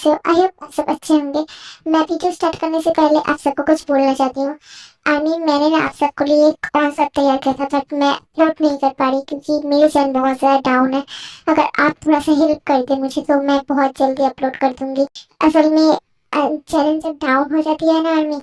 कैसे हो? I hope आप सब अच्छे होंगे। मैं वीडियो स्टार्ट करने से पहले आप सबको कुछ बोलना चाहती हूँ। मैंने ना आप सबके लिए एक कॉन्सेप्ट तैयार किया था बट मैं अपलोड नहीं कर पा रही क्योंकि मेरी चैनल बहुत ज़्यादा डाउन है। अगर आप थोड़ा सा हेल्प कर दे मुझे तो मैं बहुत जल्दी अपलोड कर दूंगी। असल में चैनल जब डाउन हो जाती है ना आर्मी,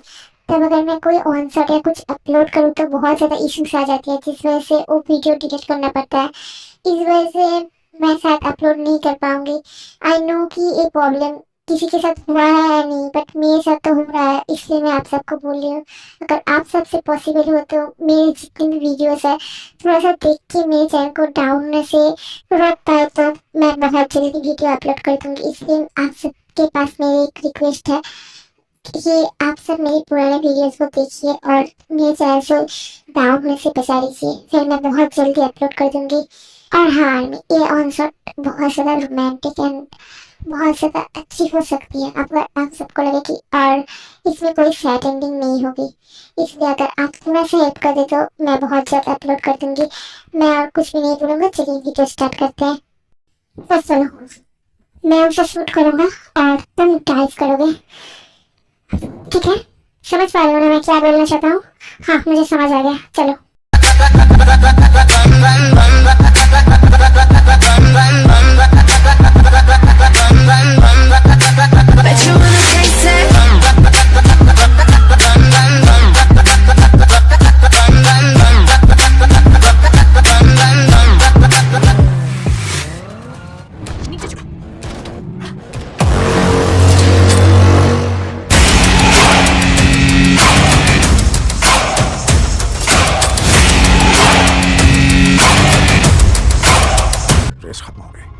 तब अगर मैं कोई ऑन शॉट या कुछ अपलोड करूँ तो बहुत ज़्यादा इश्यूज आ जाती है जिस वजह से वो वीडियो डिलीट करना पड़ता है। इस वजह से मैं शायद अपलोड नहीं कर पाऊंगी। आई नो कि ये प्रॉब्लम किसी के साथ हुआ है या नहीं, बट मेरे साथ तो हो रहा है, इसलिए मैं आप सबको बोल रही हूँ। अगर आप सबसे पॉसिबल हो तो मेरे जितने भी वीडियोस है थोड़ा सा देख के मेरे चैनल को डाउन से रोक पाए तो मैं बहुत जल्दी वीडियो अपलोड कर दूंगी। इसलिए आप सबके पास मेरी एक रिक्वेस्ट है कि आप सब मेरी पुराने वीडियोस को देखिए और मेरे चैनल से डाउन होने से बचा लीजिए, फिर मैं बहुत जल्दी अपलोड कर दूंगी। और हाँ, ये ऑन शॉट बहुत ज़्यादा रोमांटिक एंड बहुत ज़्यादा अच्छी हो सकती है अगर आप सबको लगे कि और इसमें कोई सैड एंडिंग नहीं होगी। इसलिए अगर आप थोड़ा सा हेल्प कर दे तो मैं बहुत जल्द अपलोड कर दूंगी। मैं और कुछ भी नहीं बोलूँगा, चलिए वीडियो स्टार्ट करते हैं। बस चलो, मैं उसे शूट करूँगा और तुम टाइप करोगे, ठीक है? समझ पा रहे हो ना मैं क्या बोलना चाहता हूँ? हाँ, मुझे समझ आ गया। चलो।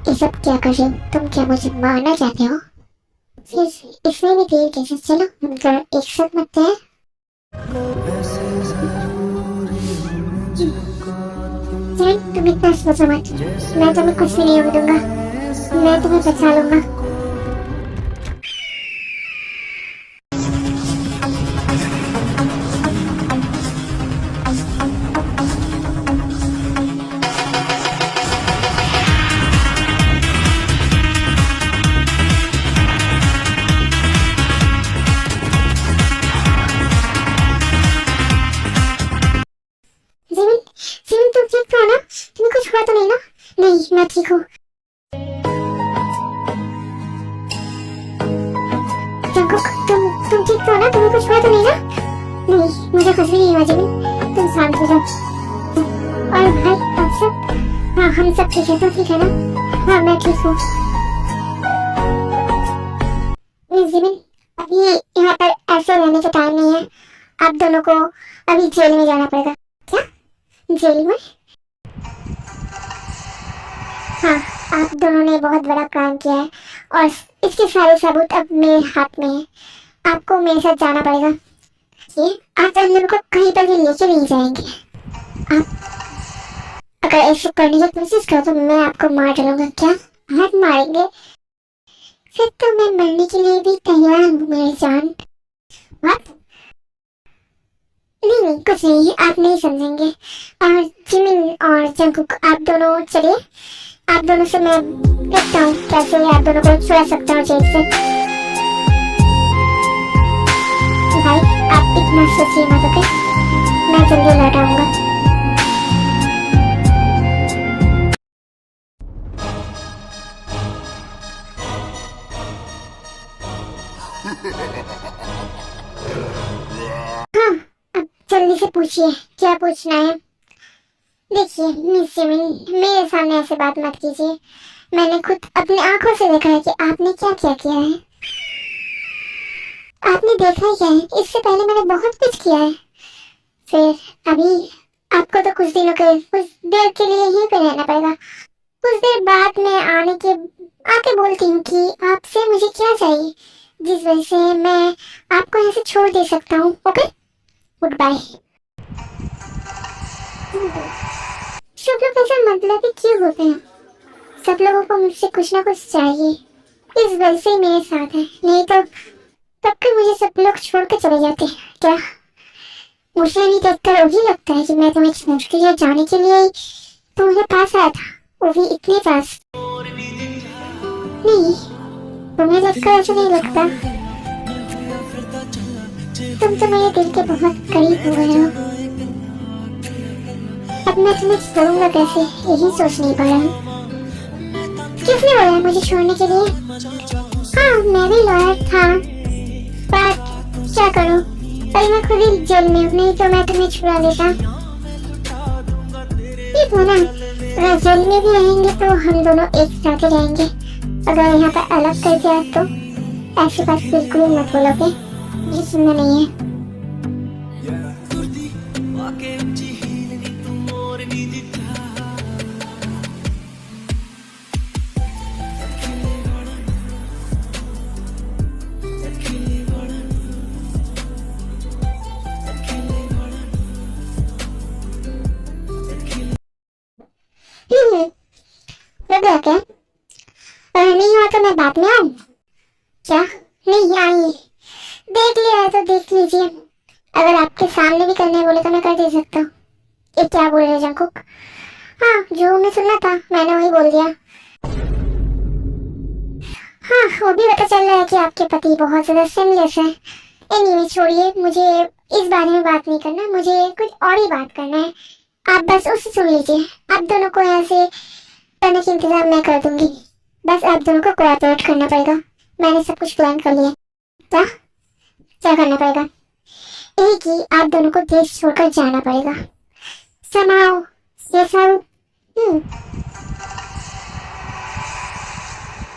ये सब क्या कर रहे हो? तुम क्या मुझे मारना चाहते हो? फिर इसमें भी देर कैसे? चलो हम दोनों एक साथ मरते हैं। तुम इतना सोचो मत, मैं तुम्हें कुछ भी नहीं होने दूंगा। मैं तुम्हें बचा लूंगा। तुम ठीक हो ना? तुम्हें कुछ हुआ तो नहीं ना? नहीं, मैं ठीक हूँ। तुम ठीक हो ना? तुम्हें कुछ हुआ तो नहीं ना? नहीं, मुझे कुछ भी नहीं हुआ जिमिन, तुम शांत हो जाओ। और भाई आप सब? हाँ, हम सब ठीक है। तुम ठीक है ना? हाँ, मैं ठीक हूँ। जिमिन, अभी यहाँ पर ऐसे रहने का टाइम नहीं है। आप दोनों को अभी जेल में जाना पड़ेगा। क्या? जेल में? हाँ, आप दोनों ने बहुत बड़ा काम किया है और इसके सारे सबूत अब मेरे हाथ में है। आपको मेरे साथ जाना पड़ेगा। ये आप हम दोनों को कहीं पर भी लेके नहीं जाएंगे। आप अगर ऐसे करने की कोशिश करो तो मैं आपको मार डालूंगा। क्या आप मारेंगे? फिर तो मैं मरने के लिए भी तैयार हूँ मेरी जान। What? नहीं, कुछ नहीं, आप नहीं समझेंगे। और जिमिन और जंगकुक, आप दोनों चलिए। आप दोनों से मैं देखता हूँ कैसे आप दोनों को छुड़ा सकता हूँ जेल से। भाई आप इतना सोचिए मत, ओके? मैं जल्दी लौट आऊंगा। हाँ, अब जल्दी से पूछिए, क्या पूछना है? देखिए मिस जिमिन, मेरे सामने ऐसे बात मत कीजिए। मैंने खुद अपनी आंखों से देखा है कि आपने क्या क्या किया है। आपने देखा ही क्या है, इससे पहले मैंने बहुत कुछ किया है। फिर अभी आपको तो कुछ देर के लिए यहीं पे रहना पड़ेगा। कुछ देर बाद मैं आके बोलती हूँ कि आपसे मुझे क्या चाहिए, जिस वजह से मैं आपको यहाँ से छोड़ दे सकता हूँ। Okay, good bye. सब लोग ऐसा मतलब ही क्यों होते हैं? सब लोगों को मुझसे कुछ ना कुछ चाहिए, इस वजह से मेरे साथ है। नहीं तो तब के मुझे सब लोग छोड़ के चले जाते। क्या मुझे नहीं देखकर वही लगता है कि मैं तुम्हें छोड़ के जाने के लिए तुम्हारे पास आया था, वो भी इतने पास? नहीं, तुम्हें लगता ऐसा नहीं लगता? तुम तो मेरे दिल के बहुत करीब हो गए हो। अब मैं तुम्हें छोड़ूंगा कैसे, यही सोच नहीं पा रहा हूँ। किसने बोला है मुझे छोड़ने के लिए? हाँ, मैं भी लॉयर था, पर क्या करूँ, पर मैं खुद ही जेल में हूँ, नहीं तो मैं तुम्हें छुड़ा देता। ठीक हो ना, अगर जेल में भी रहेंगे तो हम दोनों एक साथ ही रहेंगे। अगर यहाँ पर अलग कर दिया तो ऐसी बात बिल्कुल ही मत बोलोगे, मुझे सुनना नहीं है। लग रहा क्या? नहीं हुआ तो मैं बाद में आऊँ क्या? नहीं आई, देख लिया है तो देख लीजिए। अगर आपके सामने भी करने बोले तो मैं कर दे सकता हूँ। ये क्या बोल रहे जंकुक? हाँ, जो मैं सुनना था मैंने वही बोल दिया। हाँ, वो भी पता चल रहा है कि आपके पति बहुत ज्यादा सिमलेस है। एनीवे छोड़िए, मुझे इस बारे में बात नहीं करना, मुझे कुछ और ही बात करना है। आप बस उससे सुन लीजिए। आप दोनों को यहाँ से करने का इंतजाम मैं कर दूंगी, बस आप दोनों को कोऑपरेट करना पड़ेगा। मैंने सब कुछ प्लान कर लिया। क्या क्या करना पड़ेगा? यही कि आप दोनों को देश छोड़कर जाना पड़ेगा। समाओ ये सब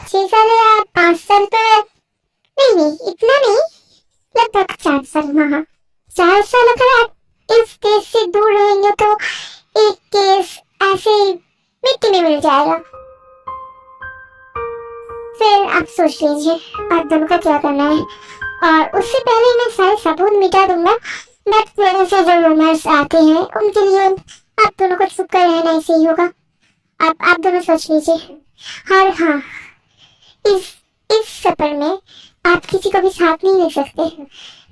6 साल या 5 साल तो नहीं, इतना नहीं, लगभग 4 साल। हाँ, 4 साल अगर आप इस देश से दूर रहेंगे तो एक केस ऐसे मिट्टी में मिल जाएगा। फिर आप सोच लीजिए आप दोनों का क्या करना है, और उससे पहले मैं सारे सबूत मिटा दूंगा। बट मेरे से जो रूमर्स आते हैं उनके लिए आप दोनों को चुप कर रहना ऐसे ही होगा। आप दोनों सोच लीजिए। और हाँ, इस सफर में आप किसी को भी साथ नहीं ले सकते,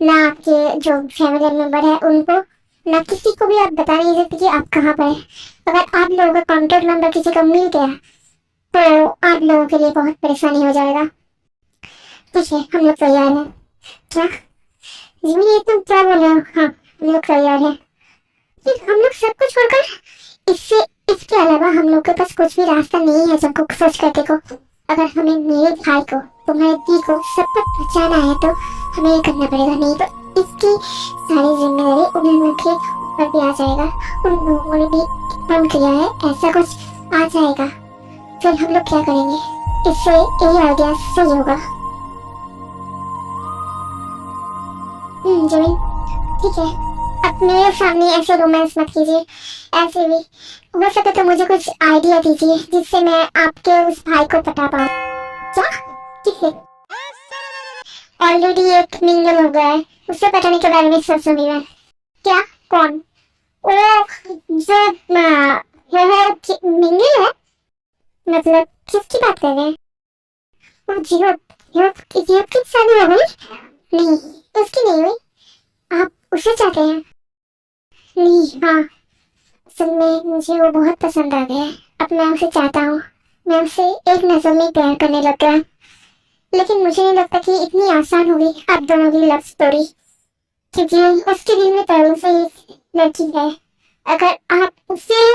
ना आपके जो फैमिली मेंबर है उनको, ना किसी को भी आप बता नहीं सकते कि आप कहाँ पर हैं। अगर आप लोगों का कॉन्टेक्ट नंबर किसी को मिल गया तो आप लोगों के लिए बहुत परेशानी हो जाएगा। ठीक है, हम लोग तैयार हैं। क्या जिमी, ये तुम क्या बोल रहे हो? हाँ, हम लोग तैयार हैं। हम लोग सब कुछ छोड़कर, इसके अलावा हम लोग के पास कुछ भी रास्ता नहीं है सबको सोच कर देखो। अगर हमें मेरे भाई को, तुम्हारे दी को सब तक बचाना है तो हमें ये करना पड़ेगा, नहीं तो इसकी सारी जिम्मेदारी उन लोगों के ऊपर भी आ जाएगा। उन लोगों ने भी फोन किया है, ऐसा कुछ आ जाएगा। फिर हम लोग क्या करेंगे? इससे यही आइडिया सही होगा। जिमी, ठीक है, अब मेरे सामने ऐसे रोमांस मत कीजिए। ऐसे भी हो सके तो मुझे कुछ आइडिया दीजिए जिससे मैं आपके उस भाई को पटा पाऊँ। क्या? ठीक है, ऑलरेडी एक मिंगल हो गया है, उससे पटाने के बारे में सोचूंगी मैं। क्या? कौन? ओ, जो मिंगल है? मतलब किसकी बात कर रहे हैं? वो जियो की शादी हो गई? नहीं, उसकी नहीं हुई। आप उसे चाहते हैं? नहीं, हाँ, असल में मुझे वो बहुत पसंद आ गया है। अब मैं उसे चाहता हूँ। मैं उसे एक नजर में प्यार करने लग गया। लेकिन मुझे नहीं लगता कि इतनी आसान होगी आप दोनों की लव स्टोरी, क्योंकि उसके दिल में पहले से ही लड़की है। अगर आप उसे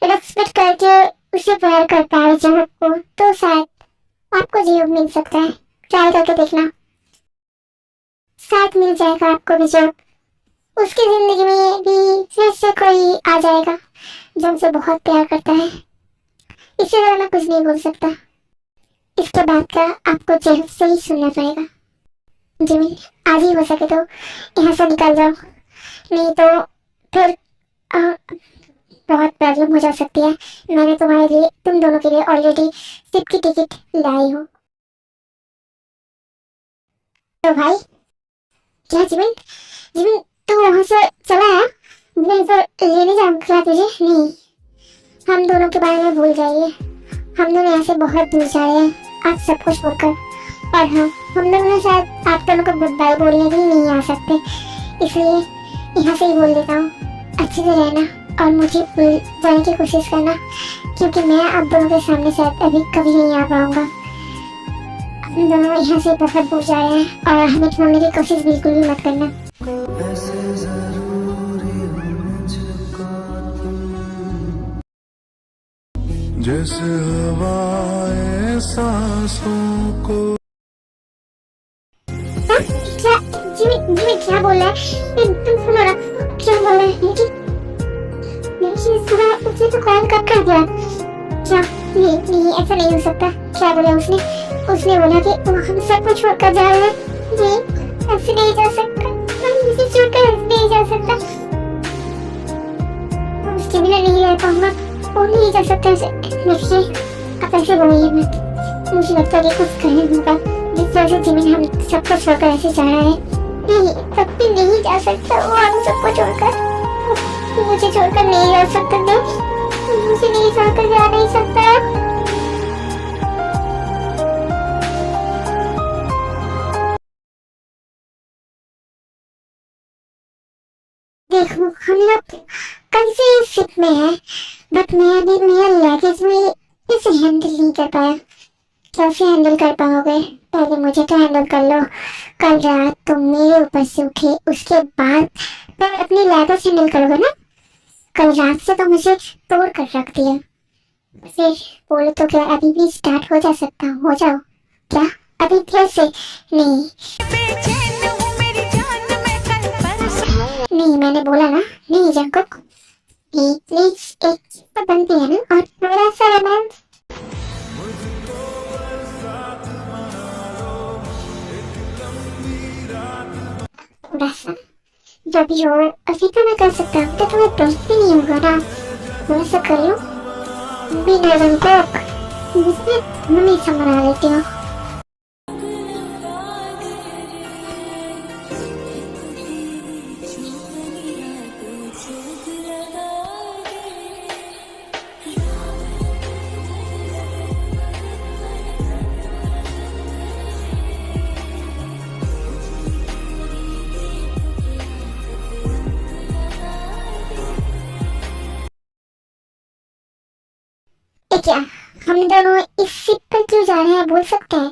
रेस्पेक्ट करके उसे प्यार कर पाए जब को, तो शायद आपको जीव मिल सकता है। ट्राई करके देखना, शायद मिल जाएगा आपको भी जब। उसकी जिंदगी में भी फिर से कोई आ जाएगा जो उसे बहुत प्यार करता है। इससे ज्यादा मैं कुछ नहीं बोल सकता। इसके बाद का आपको जेल से ही सुनना पड़ेगा। जिमी, आज ही हो सके तो यहाँ से निकल जाओ, नहीं तो फिर बहुत प्रॉब्लम हो जा सकती है। मैंने तुम्हारे लिए, तुम दोनों के लिए ऑलरेडी शिप की टिकट लाई हूँ। तो भाई, क्या जिमिन तू वहाँ से चला है? मैं तो लेने जाऊंगा तुझे। नहीं, हम दोनों के बारे में भूल जाइए। हम दोनों यहाँ से बहुत दूर जा रहे हैं आज सब कुछ छोड़कर। और हाँ, हम दोनों शायद आप दोनों को गुड बाय बोलने भी नहीं आ सकते, इसलिए यहाँ से ही बोल देता हूँ। अच्छे से रहना और मुझे भूल जाने की कोशिश करना, क्योंकि मैं आप दोनों के सामने शायद अभी कभी नहीं आ पाऊंगा। हम दोनों यहाँ से बहुत दूर जा रहे हैं और हमें छोड़ने की कोशिश बिल्कुल भी मत करना। जैसे हवाएं सांसों को। क्या जिमी क्या बोल रहा है? तुम सुनो ना, क्या बोल रहा है? लेकिन उसने तो कॉल कट कर दिया। क्या? नहीं ऐसा नहीं हो सकता। क्या बोला उसने? उसने बोला कि हम सबको छोड़कर जा रहे हैं। नहीं, ऐसे नहीं जा सकता। हम इसे छोड़कर नहीं जा सकता। उसके बिना नहीं रह पाऊंगा। वो नहीं जा सकता ऐसे। देखिए, आप ऐसे बोलिए मत। मुझे लगता है कि कुछ करने होगा जिस वजह से जिमी हम सबको छोड़कर ऐसे जा रहा है। नहीं, तब भी नहीं जा सकता वो हम सबको छोड़कर। मुझे छोड़कर नहीं जा सकता। मुझे नहीं छोड़कर जा नहीं सकता। देखो, हम लोग कल से इस शिप में है, बट मैं अभी मेरा लगेज में इसे हैंडल नहीं कर पाया। कैसे हैंडल कर पाओगे? पहले मुझे तो हैंडल कर लो। कल रात तुम मेरे ऊपर से उठे, उसके बाद मैं अपनी लगेज हैंडल करोगे ना? कल रात से तो मुझे तोड़ कर रख दिया। फिर बोले तो क्या अभी भी स्टार्ट हो जा सकता? हो जाओ क्या अभी फिर से? नहीं नहीं, मैंने बोला ना नहीं जंकुक। नहीं प्लीज, एक तो बनती है ना, और थोड़ा सा रोमांस। थोड़ा सा जो भी हो अभी तो मैं कर सकता हूँ। तो तुम्हें दोस्त भी नहीं होगा ना? मैं ऐसा कर लूँ बिना जंकुक, जिसमें हमेशा मना लेती हूँ। क्या हम दोनों इस शिप पर क्यों जा रहे हैं बोल सकते हैं?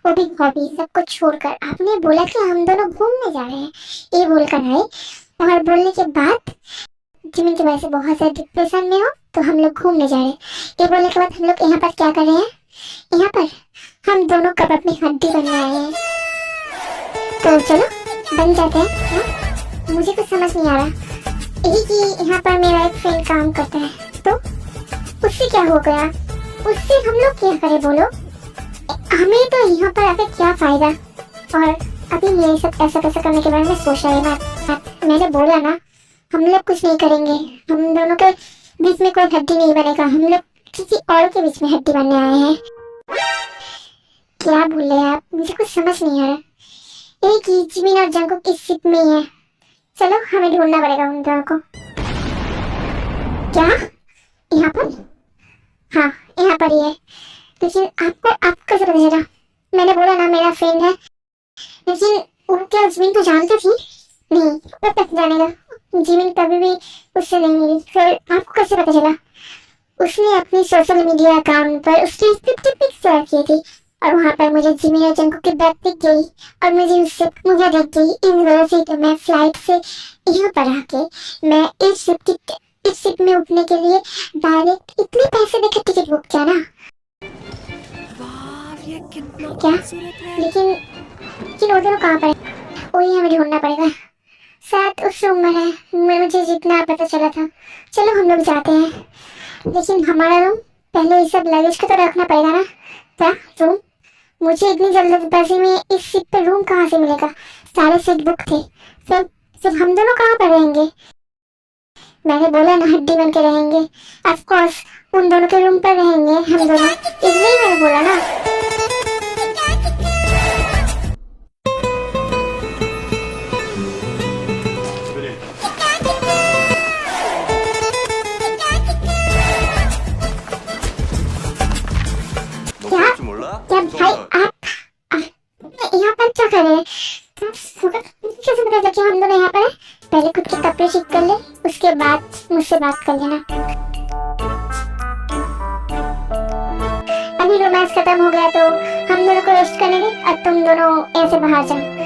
वो भी हॉबी सब कुछ छोड़कर। आपने बोला कि हम दोनों घूमने जा रहे हैं, ये बोलकर आए, और बोलने के बाद जिमी की वजह से बहुत सारे डिप्रेशन में हो तो हम लोग घूमने जा रहे हैं। ये बोलने के बाद हम लोग यहाँ पर क्या कर रहे हैं? यहाँ पर हम दोनों कब अपनी हड्डी बनने आए हैं। तो चलो बन जाते हैं। हाँ? मुझे कुछ समझ नहीं आ रहा। यही यहाँ पर मेरा एक फ्रेंड काम करता है, तो उससे क्या हो गया? उससे हम लोग क्या करें बोलो? हमें तो यहाँ पर आकर क्या फायदा? और अभी ये सब ऐसा कैसा करने के बारे में सोच रहे हैं। मैंने बोला ना हम लोग कुछ नहीं करेंगे। हम दोनों के बीच में कोई हड्डी नहीं बनेगा। हम लोग किसी और के बीच में हड्डी बनने आए हैं। क्या बोल रहे हैं आप? मुझे कुछ समझ नहीं आ रहा। एक ही जिमिन और जंकुक इस शिप में ही है। चलो हमें ढूंढना पड़ेगा उन दोनों को। क्या यहाँ पर? हाँ यहाँ पर ही है। लेकिन आपको कैसे पता चला? मैंने बोला ना मेरा फ्रेंड है। लेकिन वो क्या जिमिन को जानती थी? नहीं, वो तक जानेगा। जिमिन कभी भी उससे नहीं मिली। फिर आपको कैसे पता चला? उसने अपनी सोशल मीडिया अकाउंट पर उसकी 50 पिक्स शेयर की थी, और वहाँ पर मुझे जिमिन और जंकुक की बैग दिख गई और मुझे दिख गई। इस वजह से तो मैं फ्लाइट से यहाँ पर आके मैं इस शिप में उठने के लिए डायरेक्ट इतने पैसे देकर टिकट बुक किया ना। ये कितना क्या? खूबसूरत है। लेकिन वो दोनों कहाँ पर है? वही हमें ढूंढना पड़ेगा। शायद उस रूम में है, मुझे जितना पता चला था। चलो हम लोग जाते हैं। लेकिन हमारा रूम पहले ये सब लगेज को तो रखना पड़ेगा ना। क्या रूम? मुझे इतनी जल्दबाजी में इस सीट पर रूम कहाँ से मिलेगा? सारे सीट बुक थे। फिर हम दोनों कहाँ पर रहेंगे? मैंने बोला ना हड्डी बन के रहेंगे। ऑफ कोर्स उन दोनों के रूम पर रहेंगे हम दोनों, इसलिए मैंने बोला ना। क्या भाई आप यहाँ पर क्या कर रहे हैं? कैसे पता चला कि हम दोनों यहाँ पर हैं? पहले खुद के कपड़े ठीक कर ले, उसके बाद मुझसे बात कर लेना। अभी रोमांस खत्म हो गया तो हम दोनों को रेस्ट करने दे और तुम दोनों ऐसे बाहर जाओ।